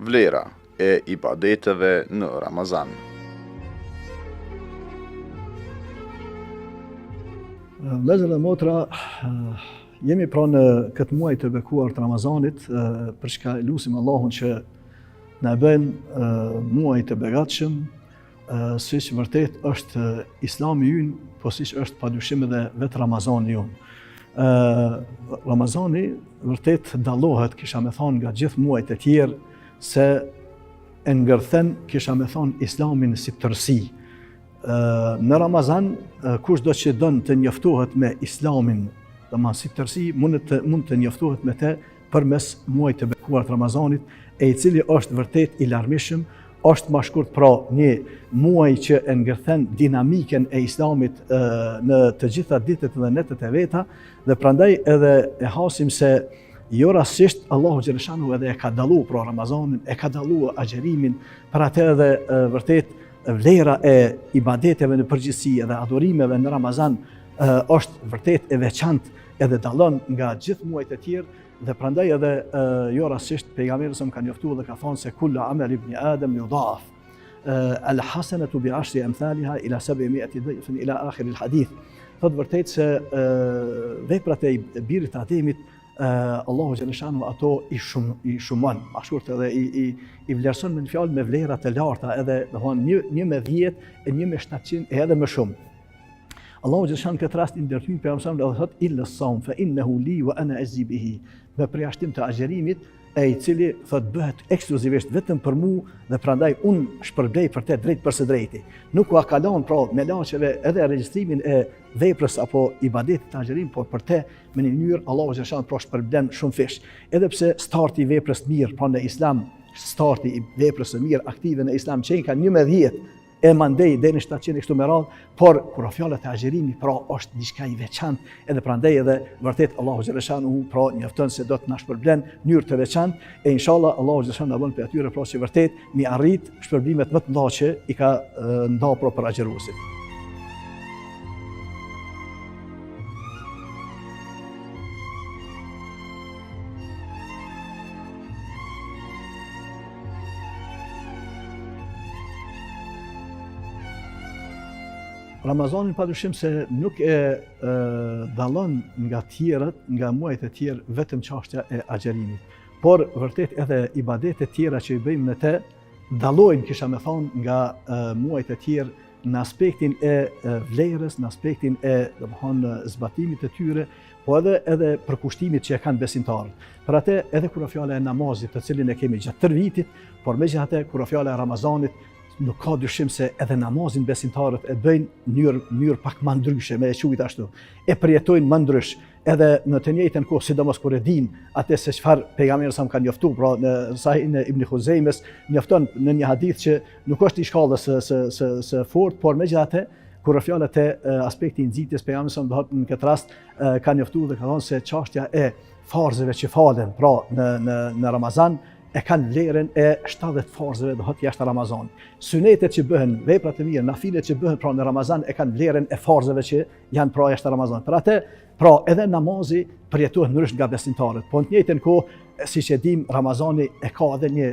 Vlera e ibadeteve në Ramazan. Vëllezër dhe motra, jemi pra në këtë muaj të bekuar të Ramazanit, për çka lutim Allahun që na bën muaj të begatshëm, siç vërtet është Islami ynë, po siç është padyshim edhe vetë Ramazani ynë. Ramazani vërtet dallohet, kisha me thonë, nga gjithë muajt e tjerë, se e ngërthen, kisha me thonë, Islamin si tërësi. Në Ramazan, kush do që dënë të njoftohet me Islamin, domethënë si tërësi, mund të njoftohet me te përmes muajit të bekuar të Ramazanit, e i cili është vërtet i larmishëm, është më shkurt pra një muaj që e ngërthen dinamiken e Islamit në të gjitha ditët dhe netët e veta, dhe prandaj edhe e hasim se jo rastisht Allahu xhaleshanu edhe e ka dallu pra Ramazanin, e ka dallu agjerimin, për atë edhe vërtet vlera e ibadeteve në përgjithësi edhe adhurimeve në Ramazan është vërtet e veçantë edhe dallon nga gjithë muajt e tjerë, dhe prandaj edhe jo rastisht pejgamberi sa më ka njoftuar dhe ka thonë se kullu amal ibn Adam yudhaf al hasanatu bi 10 amthaliha ila 700 dhifin ila akhir al hadith. Thotë vërtet se veprat e birit të Ademit Allahu xhaleshanu ato i shumon, më shkurt edhe i vlerëson me fjalë me vlera të larta, edhe domthonë 1 me 10, 1 me 700 e edhe më shumë. Allahu xhaleshanu këtë rast i ndërtyn pejgamberin dhe thotë illa as-sawm fa innahu li wa ana azzi bihi, me përjashtim të agjerimit, e i cili thot bëhet ekskluzivisht vetëm për mua dhe prandaj unë shpërblej për te drejt për së drejti. Nuk u kalon pra me laqeve edhe regjistrimin e veprës apo ibadetit të agjerimit, por për te me një mënyrë Allahu xhaleshanu pra shpërblen shumë fish. Edhe pse starti i veprës mirë pra në Islam, starti i veprës së mirë aktive në Islam që ka 1 me 10 e mandej deri në 700 kështu me radhë, por kur fjalët e agjerimit pra është diçka i veçantë, edhe prandaj edhe vërtet Allahu xhaleshanu pra njofton se do të na shpërblen në mënyrë të veçantë, e inshallah Allahu xhaleshanu na bën për atyre pra që vërtet mi arrit shpërblimet më të mëdha që i ka nda pra për agjeruesit. Ramazanin padyshim se nuk e dallon nga tjerët, nga muajt e tjerë vetëm çështja e agjerimit, por vërtet edhe ibadetet e tjera që i bëjmë në te dallojnë, kisha me thonë, nga muajt e tjerë në aspektin e vlerës, në aspektin e domethënë zbatimit të tyre, po edhe përkushtimit që e kanë besimtarët. Për atë edhe kur fjala e namazit, të cilin e kemi gjatë tërë vitit, por megjithatë kur fjala e Ramazanit, nuk ka dyshim se edhe namazin besimtarët e bëjnë në mënyrë pak më ndryshe, me e quajtur ashtu. E përjetojnë më ndrysh, edhe në të njëjtën kohë, sidomos kur e dinë atë se çfarë pejgamberi sa më ka njoftuar, pra në Sahihin e Ibn Khuzejmes njofton në një hadith që nuk është i shkallës së fortë, por megjithatë kur fjalët e aspekti i nxitjes pejgamberi sa në këtë rast ka njoftuar dhe ka thënë se çështja e farzeve që falen pra në Ramazan e kanë vlerën e 70 farzeve dhe hëtë jashtë Ramazan. Sunetet që bëhen, veprat e mirë, nafilet që bëhen pra në Ramazan e kanë vlerën e farzeve që janë pra jashtë Ramazan. Për atë, pra edhe namazi përjetohet ndryshe nga besimtarët. Po në të njëjtën kohë, siç e dim, Ramazani e ka edhe një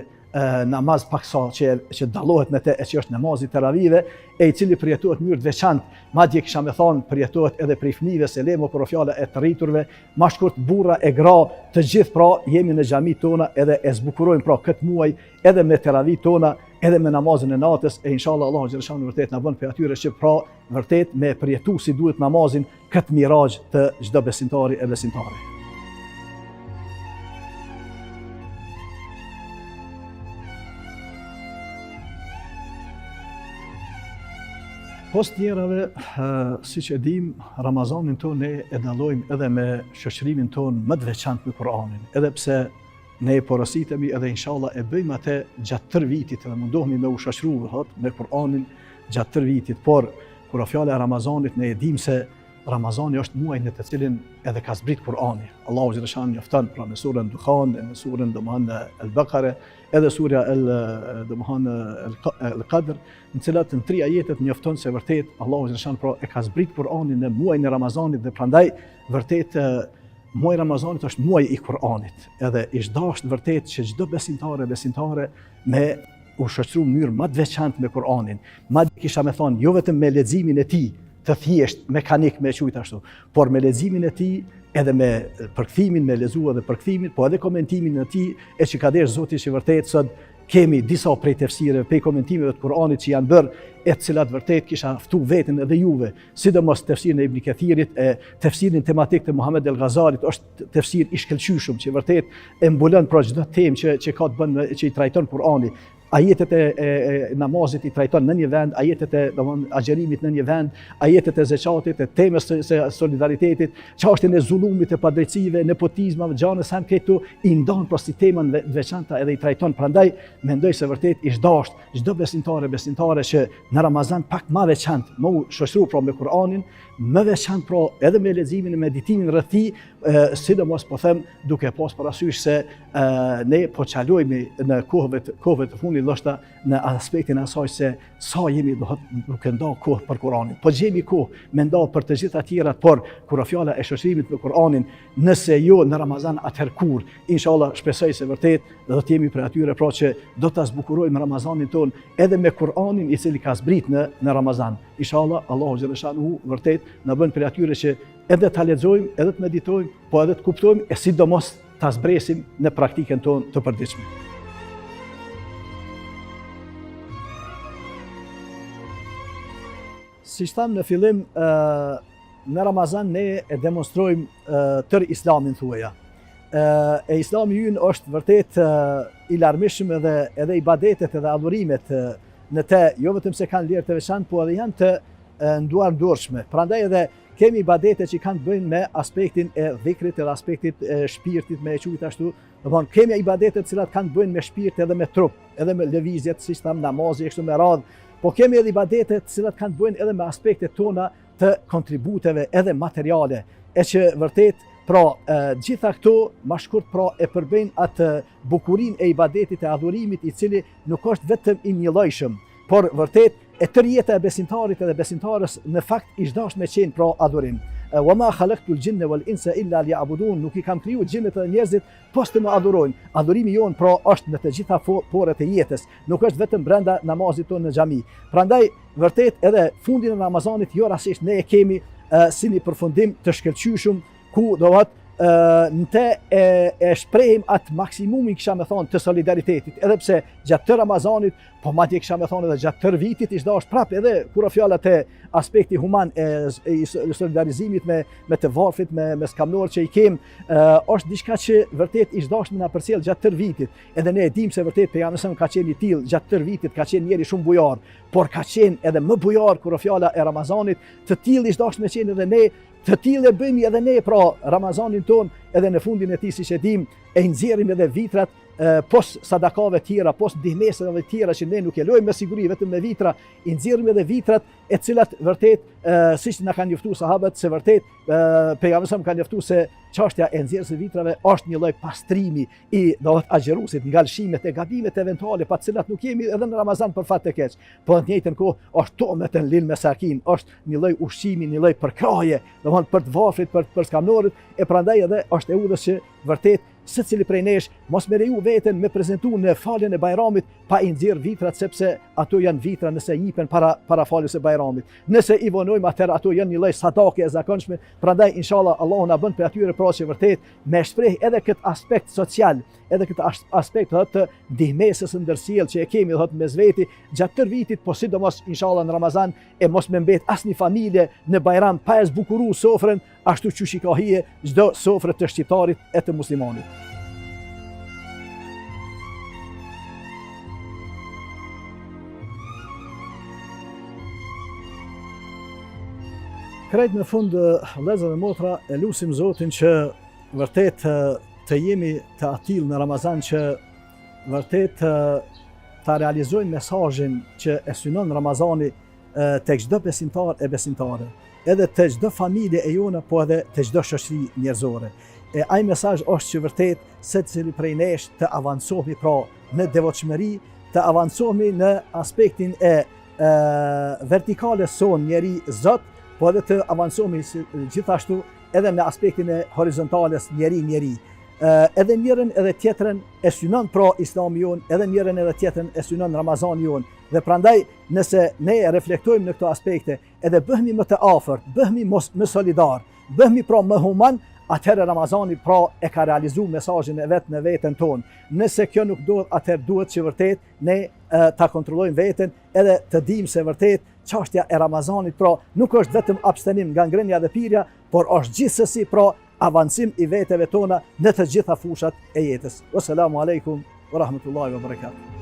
namaz paksa që dallohet me te, e që është namazi teravive, e i cili përjetohet në mënyrë të veçantë. Madje kisha me thonë përjetohet edhe për fëmijëve, se lemo kur fjala e të rriturve, më shkurt burra e gra, të gjithë pra jemi në xhamit tona edhe e zbukurojmë pra këtë muaj edhe me teravit tona, edhe me namazin e natës, e inshallah Allahu xhaleshanu vërtet na bën për atyre që pra vërtet me përjetu si duhet namazin këtë mirazh të çdo besimtari e besimtare. Post tjerave, siç e dim, Ramazanin tonë ne e dallojmë edhe me shoqërimin tonë më të veçantë me Kur'anin, edhe pse ne e porositemi edhe inshallah e bëjmë atë gjatë tërë vitit dhe mundohemi me u shoqëruar me Kur'anin gjatë tërë vitit, por kur fjala e Ramazanit ne e dim se Ramazani është muaj në të cilin edhe ka zbrit Kur'ani. Allahu xhaleshanu njofton pra në surën Dukhan, në surën Al-Baqara, edhe surja Al-Qadr, në cilat në 3 ajetet njofton se vërtet Allahu xhaleshanu pra e ka zbrit Kur'anin në muajin e Ramazanit dhe prandaj vërtet muaji Ramazanit është muaji i Kur'anit, edhe ish dashur vërtet që çdo besimtare me u shoqëru në mënyrë më të veçantë me Kur'anin. Madje kisha më thonë, jo vetëm me leximin e tij të thjesht mekanik me quajt ashtu, por me leximin e tij edhe me përkthimin, me lexuar dhe përkthimin, po edhe komentimin e tij, e që ka desh Zoti që vërtet sot kemi disa prej tefsireve, prej komentimeve të Kur'anit që janë bërë, e të cilat vërtet kisha ftu veten edhe juve, sidomos tefsirin e Ibn Kathirit, tefsirin tematik të Muhammed El Ghazalit, është tefsir i shkëlqyshëm që vërtet e mbulon për çdo temë që ka të bën që i trajton Kur'ani. Ajetet e namazit i trajton në një vend, ajetet e agjerimit në një vend, ajetet e zeqatit, e temës së solidaritetit, çështjen e zullumit, e padrejtësive, nepotizmave, gjane sa këtu i ndan për si temën veçanta edhe i trajton. Prandaj mendoj se vërtet ish dashur çdo besimtare që në Ramazan pak më veçantë më u shoqëru pra me Kur'anin, më veçantë pra edhe me leximin e meditimin rreth tij, sidomos po them duke pas parasysh se ne po çalojmë në kohëve të fundit ndoshta në aspektin e asaj se sa jemi duke nda kohë për Kur'anin. Po gjejmë kohë me nda për të gjitha tjerat, por kur fjala e shoqërimit me Kur'anin, nëse jo në Ramazan, atëherë kur, inshallah shpresoj se vërtet do të jemi për atyre pra që do ta zbukurojmë Ramazanin ton edhe me Kur'anin i cili ka zbrit në Ramazan. Inshallah Allahu xhaleshanuhu vërtet na bën për atyre që edhe ta lexojmë, edhe të meditojmë, po edhe të kuptojmë e sidomos ta zbresim në praktikën tonë të përditshme. Si thamë në fillim, në Ramazan ne e demonstrojmë tër Islamin thuaja. E Islami ynë është vërtet i larmishëm edhe ibadetet edhe adhurimet në te, jo vetëm se kanë lirë të veçantë, po edhe janë të nduarshme. Prandaj edhe kemi ibadete që kanë të bëjnë me aspektin e dhikrit edhe aspektit e shpirtit, me e quajtur ashtu. Domthonë kemi ibadete të cilat kanë të bëjnë me shpirt edhe me trup, edhe me lëvizjet, siç tham namazi kështu me radhë. Po kemi edhe ibadete të cilat kanë të bëjnë edhe me aspektet tona të kontributeve edhe materiale, e që vërtet pra gjitha këto më shkurt pra e përbëjnë atë bukurinë e ibadetit e adhurimit i cili nuk është vetëm i njëllojshëm, por vërtet e tërë jeta e besimtarit edhe besimtarës në fakt ish dashur me qenë pra adhurim. Wa ma khalaqtul jinna wal insa illa liya'budun, nuk i kam kriju xhinët dhe njerëzit post të më adhurojnë. Adhurimi jon pra është në të gjitha porët e jetës, nuk është vetëm brenda namazit tonë në xhami. Prandaj vërtet edhe fundin e Ramazanit jo rastisht ne e kemi si një përfundim të shkëlqyshëm ku do të në te e shprehim atë maksimumin kisha me thonë të solidaritetit, edhe pse gjatë të Ramazanit, po madje kisha me thonë edhe gjatë tërë vitit ish dashur prapë edhe kur fjallat e aspekti human e solidarizimit me të varfrit, me skamnorët që i kem, është diçka që vërtet ish dashur na përcjell gjatë tërë vitit. Edhe ne e dimë se vërtet pejgamberi ka qenë i tillë gjatë tërë vitit, ka qenë njeri shumë bujar, por ka qenë edhe më bujar kur fjala e Ramazanit, të tillë ish dashur me qenë edhe ne. Të tillë e bëjmë edhe ne pra Ramazanin ton, edhe në fundin e tij siç e dim, e nxjerrim edhe vitrat pos sadakave tjera, pos ndihmesave tjera që ne nuk e lojmë me siguri vetëm me vitra, i nxjerrim edhe vitrat e cilat vërtet siç na kanë njoftuar sahabët se vërtet pejgamberi më kanë njoftuar se çështja e nxjerrjes së vitrave është një lloj pastrimi i agjeruesit nga lëshimet e gabimet eventuale pa të cilat nuk jemi edhe në Ramazan për fat të keq. Po në të njëjtën kohë është tometën lil mesakin, është një lloj ushqimi, një lloj përkraje, domthonë për të varfrit, për skamnorët, e prandaj edhe është e udhës që vërtet secili prej nesh mos me leju veten me prezantu në faljen e Bajramit pa i nxjerr vitrat, sepse ato janë vitra nëse jipen para faljes së Bajramit. Nëse i vonojmë atëherë ato janë një lloj sadake e zakonshme. Prandaj inshallah Allahu na bën për atyre pra që vërtet me shpreh edhe këtë aspekt social, edhe këtë aspekt të ndihmesës së ndërsjellë që e kemi mes veti gjatë tërë vitit, po sidomos inshallah në Ramazan, e mos me mbet asnjë familje në Bajram pa e zbukuruar sofrën ashtu siç i ka hije çdo sofrë të shqiptarit e të muslimanit. Krejt në fund, vëllezër dhe motra, e lutim Zotin që vërtet të jemi të atill në Ramazan që vërtet ta realizojmë mesazhin që e synon Ramazani tek çdo besimtar e besimtare, edhe te çdo familje e jona, po edhe te çdo shoqëri njerëzore. E ai mesazh është që vërtet secili prej nesh të avancohemi pra në devotshmëri, të avancohemi në aspektin e vertikales son njeri Zot, po edhe të avancohemi gjithashtu edhe në aspektin e horizontales njeri. Edhe njërin edhe tjetrën e synon pra Islami jonë, edhe njërin edhe tjetrën e synon Ramazani jonë. Dhe prandaj nëse ne reflektojmë në këto aspekte, edhe bëhemi më të afërt, bëhemi më solidar, bëhemi pra më human, atëherë Ramazani pra e ka realizuar mesazhin e vet në veten tonë. Nëse kjo nuk duhet, atëherë duhet që vërtet ne ta kontrollojmë veten, edhe të dimë se vërtet çështja e Ramazanit pra nuk është vetëm abstenim nga ngrënia dhe pirja, por është gjithsesi pra avancim i veteve tona në të gjitha fushat e jetës. Wassalamu alaikum wa rahmatullahi wa barakatuh.